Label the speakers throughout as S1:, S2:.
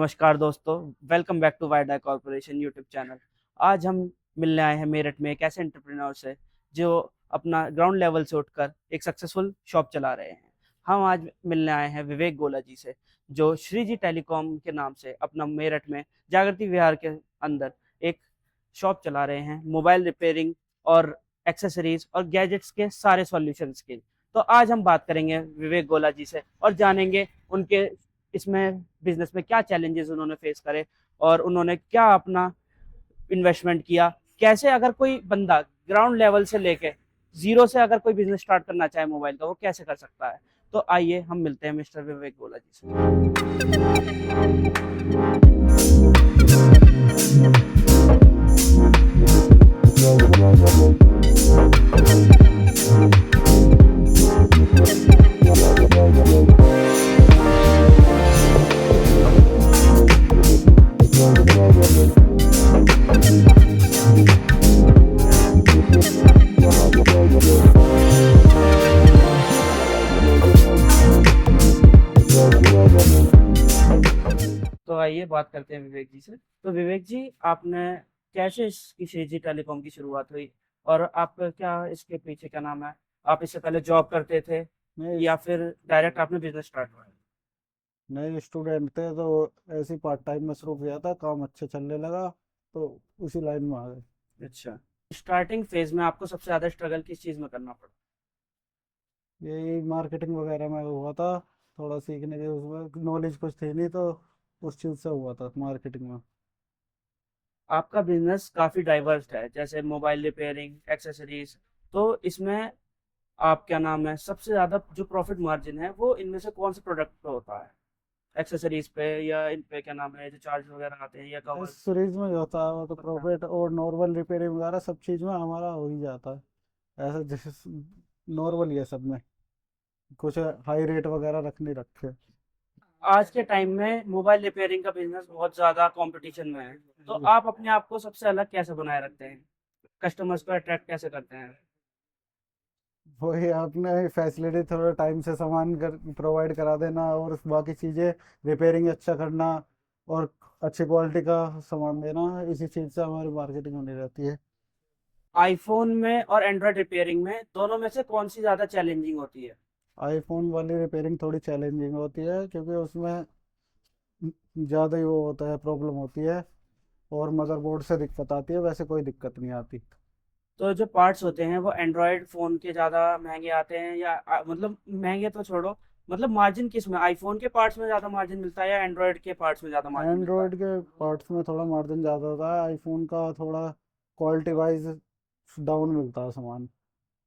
S1: नमस्कार दोस्तों, welcome back to Wida corporation YouTube channel. आज हम मिलने आए हैं मेरठ में एक ऐसे एंटरप्रेन्योर से जो अपना ग्राउंड लेवल से उठकर एक सक्सेसफुल शॉप चला रहे हैं। हम आज मिलने आए हैं विवेक गोला जी से, जो श्री जी टेलीकॉम के नाम से अपना मेरठ में जागृति विहार के अंदर एक शॉप चला रहे हैं, मोबाइल रिपेयरिंग और एक्सेसरीज और गैजेट्स के सारे सॉल्यूशंस की। तो आज हम बात करेंगे विवेक गोला जी से और जानेंगे उनके इसमें बिजनेस में क्या चैलेंजेस उन्होंने फेस करे और उन्होंने क्या अपना इन्वेस्टमेंट किया, कैसे अगर कोई बंदा ग्राउंड लेवल से लेके जीरो से अगर कोई बिजनेस स्टार्ट करना चाहे मोबाइल का, वो कैसे कर सकता है। तो आइए हम मिलते हैं मिस्टर विवेक गोला जी से। तो आइए बात करते हैं विवेक जी से। तो विवेक जी, आपने कैसे इसकी श्रीजी टेलीकॉम की शुरुआत हुई और आपका क्या इसके पीछे क्या नाम है? आप इससे पहले जॉब करते थे
S2: नहीं
S1: या फिर डायरेक्ट आपने बिजनेस स्टार्ट किया?
S2: नए स्टूडेंट थे तो ऐसे ही पार्ट टाइम में शुरू किया था, काम अच्छा चलने लगा तो उसी लाइन में आ गए।
S1: अच्छा, स्टार्टिंग फेज में आपको सबसे ज्यादा स्ट्रगल किस चीज में करना पड़ा?
S2: यही मार्केटिंग वगैरह में हुआ था, थोड़ा सीखने के उसमें नॉलेज कुछ थी नहीं तो उस चीज़ से हुआ था मार्केटिंग में।
S1: आपका बिजनेस काफी डाइवर्स है, जैसे मोबाइल रिपेयरिंग, एक्सेसरीज। तो इसमें आप क्या नाम है, सबसे ज्यादा जो प्रॉफिट मार्जिन है वो इनमें से कौन से प्रोडक्ट पे होता है? एक्सेसरीज पे या इन पे क्या नाम है, जो चार्ज वगैरह आते हैं या
S2: इस
S1: कवर?
S2: सीरीज में जो होता है वो तो
S1: पता।
S2: प्रॉफिट और नॉर्मल रिपेयरिंग वगैरह सब चीज़ में हमारा हो ही जाता है। ऐसा जैसे नॉर्मल ही है सब में, कुछ हाई रेट वगैरह रख नहीं रखे।
S1: आज के टाइम में मोबाइल रिपेयरिंग का बिजनेस बहुत ज्यादा कंपटीशन में है। तो आप अपने आप को सबसे अलग कैसे बनाए रखते हैं? कस्टमर्स को अट्रैक्ट कैसे करते हैं?
S2: वही अपने फैसिलिटी थोड़ा टाइम से सामान कर प्रोवाइड करा देना और बाकी चीज़ें रिपेयरिंग अच्छा करना और अच्छी क्वालिटी का सामान देना, इसी चीज़ से हमारी मार्केटिंग होनी रहती है।
S1: आईफोन में और एंड्रॉयड रिपेयरिंग में दोनों में से कौन सी ज्यादा चैलेंजिंग होती है?
S2: आईफोन वाली रिपेयरिंग थोड़ी चैलेंजिंग होती है क्योंकि उसमें ज़्यादा ही वो होता है, प्रॉब्लम होती है और मदरबोर्ड से दिक्कत आती है, वैसे कोई दिक्कत नहीं आती।
S1: तो जो पार्ट्स होते हैं वो एंड्रॉयड फोन के ज्यादा महंगे आते हैं या मतलब महंगे तो छोड़ो, मतलब मार्जिन किस में, आईफोन के पार्ट्स में ज्यादा मार्जिन मिलता है या एंड्रॉयड के पार्ट्स में ज्यादा मार्जिन मिलता है?
S2: एंड्रॉयड के पार्ट्स में थोड़ा मार्जिन ज़्यादा होता है, आईफोन का थोड़ा क्वालिटी वाइज डाउन मिलता है सामान,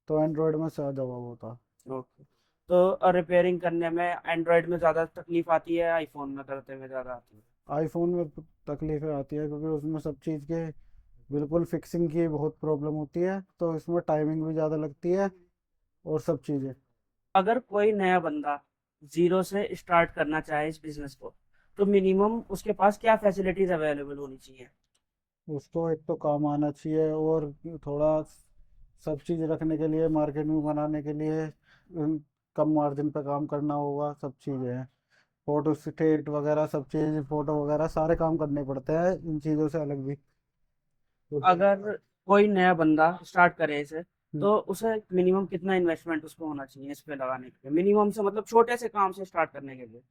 S2: तो एंड्रॉयड में ज़्यादा वो होता है।
S1: ओके। तो रिपेयरिंग करने में एंड्रॉयड में ज़्यादा तकलीफ आती है, आईफोन में करते में ज़्यादा आती है?
S2: आईफोन में तकलीफें आती है क्योंकि उसमें सब चीज़ के बिल्कुल फिक्सिंग की बहुत प्रॉब्लम होती है, तो इसमें टाइमिंग भी ज़्यादा लगती है और सब चीज़ें।
S1: अगर कोई नया बंदा जीरो से स्टार्ट करना चाहे इस बिजनेस को, तो मिनिमम उसके पास क्या फैसिलिटीज अवेलेबल होनी चाहिए?
S2: उसको एक तो काम आना चाहिए और थोड़ा सब चीज़ रखने के लिए, मार्केट में बनाने के लिए कम मार्जिन पे काम करना होगा, सब चीज़ें हैं। फोटो स्टेट वगैरह सब चीज़, फोटो वगैरह सारे काम करने पड़ते हैं इन चीज़ों से अलग भी।
S1: अगर कोई नया बंदा स्टार्ट करे इसे,
S2: हम्म,
S1: तो उसे मिनिमम कितना इन्वेस्टमेंट उसको होना चाहिए इस पे लगाने के लिए, मिनिमम से मतलब छोटे से काम से स्टार्ट करने के लिए?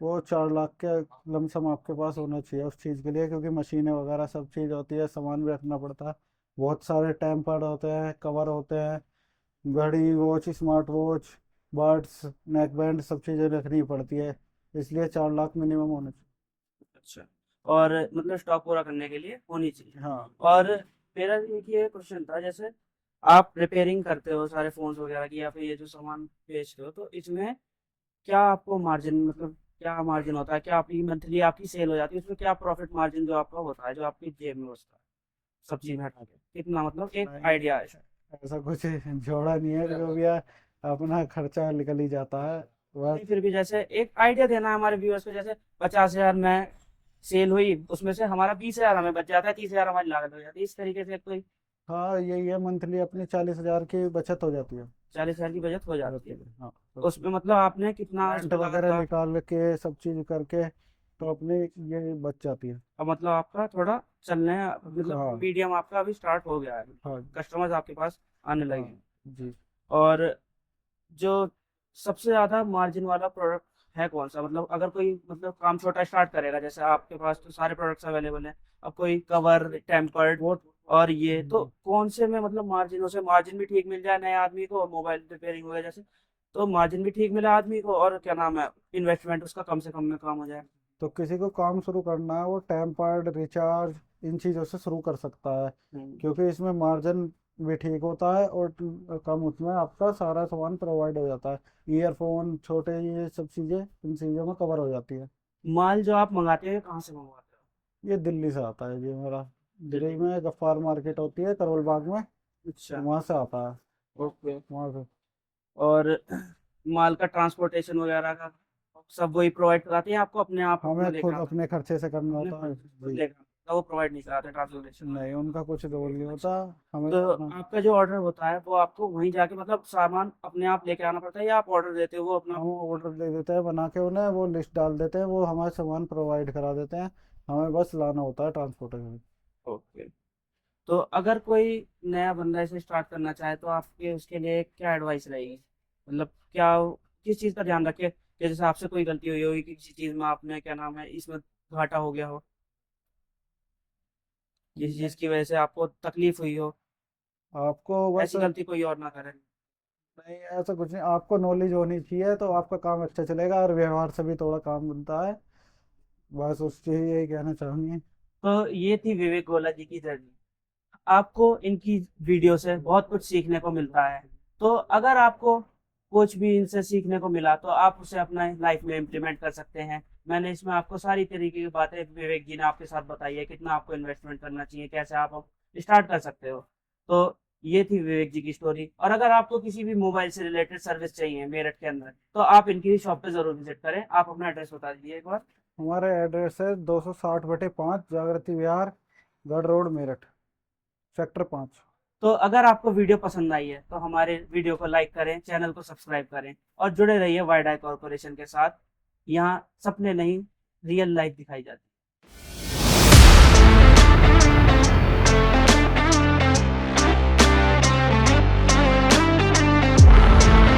S2: वो 4 लाख के लमसम आपके पास होना चाहिए उस चीज़ के लिए, क्योंकि मशीनें वगैरह सब चीज़ होती है, सामान भी रखना पड़ता है। बहुत सारे टेम्पर्ड होते हैं, कवर होते हैं, घड़ी, watch, smart watch, birds, neck band, सब चीज़ें रखनी पड़ती है, इसलिए 4 लाख मिनिमम होना
S1: अच्छा। और मतलब स्टॉक पूरा करने के लिए होनी चाहिए।
S2: चाहिए। हाँ।
S1: और मेरा एक ये क्वेश्चन था, जैसे आप रिपेयरिंग करते हो सारे फोन्स वगैरह की या फिर ये जो सामान बेचते हो, तो इसमें क्या आपको मार्जिन, मतलब क्या मार्जिन होता है, क्या आपकी मंथली आपकी सेल हो जाती है, उसमें क्या प्रॉफिट मार्जिन जो आपका होता है, जो आपकी जेब में बचता है सब चीज हटा के, कितना, मतलब एक
S2: नहीं,
S1: आइडिया है?
S2: ऐसा कुछ जोड़ा नहीं है, जो भी है अपना खर्चा निकल ही जाता है
S1: नहीं,
S2: बस।
S1: फिर भी जैसे एक आइडिया देना है हमारे व्यूअर्स को, जैसे 50,000 में सेल हुई, उसमें से हमारा 20,000 हमें बच जाता है, 30,000 हमारी लागत हो जाती है, इस तरीके से कोई
S2: हाँ, यही है, मंथली अपनी 40 हजार की बचत हो जाती है।
S1: 40,000 की बचत हो जाती
S2: रहती
S1: है।
S2: है, हाँ, सब
S1: उसमें मतलब आपने कितना इस
S2: रेंट
S1: पे लगा
S2: वगैरह
S1: था?
S2: निकाल के सब चीज़ करके तो अपने ये बच जाती है।
S1: अब मतलब आपका थोड़ा चलने, मतलब
S2: हाँ
S1: मीडियम आपका अभी स्टार्ट हो गया है,
S2: हाँ
S1: कस्टमर्स आपके पास आने लगे
S2: हाँ
S1: हैं।
S2: जी।
S1: और जो सबसे ज्यादा मार्जिन वाला प्रोडक्ट है कौन सा, मतलब अगर कोई मतलब काम छोटा स्टार्ट करेगा, जैसे आपके पास तो सारे प्रोडक्ट्स अवेलेबल हैं, अब कोई कवर टेम्पर्ड
S2: वो
S1: और ये तो कौन से में मतलब मार्जिन, उसे मार्जिन भी ठीक मिल जाए नए आदमी को, मोबाइल रिपेयरिंग वगैरह जैसे, तो मार्जिन भी ठीक मिले आदमी को और क्या नाम है, इन्वेस्टमेंट उसका कम से कम में काम हो जाए।
S2: तो किसी को काम शुरू करना है वो टेम्पर्ड रिचार्ज इन चीज़ों से शुरू कर सकता है,
S1: हम्म।
S2: क्योंकि इसमें मार्जिन भी ठीक होता है और कम उसमें आपका सारा सामान प्रोवाइड हो जाता है। ईयरफोन छोटे ये सब चीज़ें इन चीज़ों में कवर हो जाती है।
S1: माल जो आप मंगाते हैं कहाँ से मंगवाते
S2: ये दिल्ली से आता है जी मेरा।
S1: हो?
S2: दिल्ली
S1: दिल्ली में।
S2: में गफ्फार मार्केट होती है करोल बाग में,
S1: अच्छा।
S2: वहाँ से आता है।
S1: ओके।
S2: वहाँ से
S1: और माल का ट्रांसपोर्टेशन वगैरह का सब वही प्रोवाइड कराते हैं आपको, अपने आप अपना
S2: हमें
S1: लेकर
S2: खुद
S1: आना
S2: अपने खर्चे से करना
S1: अपने
S2: होता है
S1: खुद खुद
S2: जी।
S1: लेकर आना, तो वो प्रोवाइड नहीं कराते ट्रांसपोर्टेशन वाले।
S2: नहीं उनका कुछ रोल नहीं
S1: अच्छा।
S2: होता, हमें
S1: तो
S2: अपना।
S1: आपका जो ऑर्डर होता है वो आपको वहीं जाके मतलब सामान अपने आप लेके आना पड़ता है, या आप ऑर्डर देते हो वो अपना?
S2: हम ऑर्डर दे देते हैं बना के उन्हें, वो लिस्ट डाल देते हैं, वो हमारे सामान प्रोवाइड करा देते हैं, हमें बस लाना होता है ट्रांसपोर्टेशन।
S1: ओके। तो अगर कोई नया बंदा इसे स्टार्ट करना चाहे तो आपके उसके लिए क्या एडवाइस रहेगी, मतलब क्या, किस चीज़ का ध्यान रखे कि जैसे आपसे कोई गलती हुई होगी कि किसी चीज़ में आपने क्या नाम है इसमें घाटा हो गया हो, किसी चीज़ की वजह से आपको तकलीफ हुई हो,
S2: आपको बस,
S1: ऐसी गलती कोई और ना करे।
S2: नहीं ऐसा कुछ नहीं, आपको नॉलेज होनी चाहिए तो आपका काम अच्छा चलेगा, और व्यवहार से भी थोड़ा काम बनता है, बस उससे ही यही कहना चाहूँगी।
S1: तो ये थी विवेक गोला जी की जर्नी। आपको इनकी वीडियो से बहुत कुछ सीखने को मिलता है। तो अगर आपको कुछ भी इनसे सीखने को मिला तो आप उसे अपना लाइफ में इम्प्लीमेंट कर सकते हैं। मैंने इसमें आपको सारी तरीके की बातें विवेक जी ने आपके साथ बताई है, कितना आपको इन्वेस्टमेंट करना चाहिए, कैसे आप स्टार्ट कर सकते हो। तो ये थी विवेक जी की स्टोरी। और अगर आपको किसी भी मोबाइल से रिलेटेड सर्विस चाहिए मेरठ के अंदर, तो आप इनकी शॉप पे जरूर विजिट करें। आप अपना एड्रेस बता दीजिए एक बार।
S2: हमारा एड्रेस है 260/5 जागृति विहार, गढ़ रोड, मेरठ, सेक्टर 5।
S1: तो अगर आपको वीडियो पसंद आई है तो हमारे वीडियो को लाइक करें, चैनल को सब्सक्राइब करें और जुड़े रहिए वाइड आई कॉरपोरेशन के साथ। यहाँ सपने नहीं, रियल लाइफ दिखाई जाती है।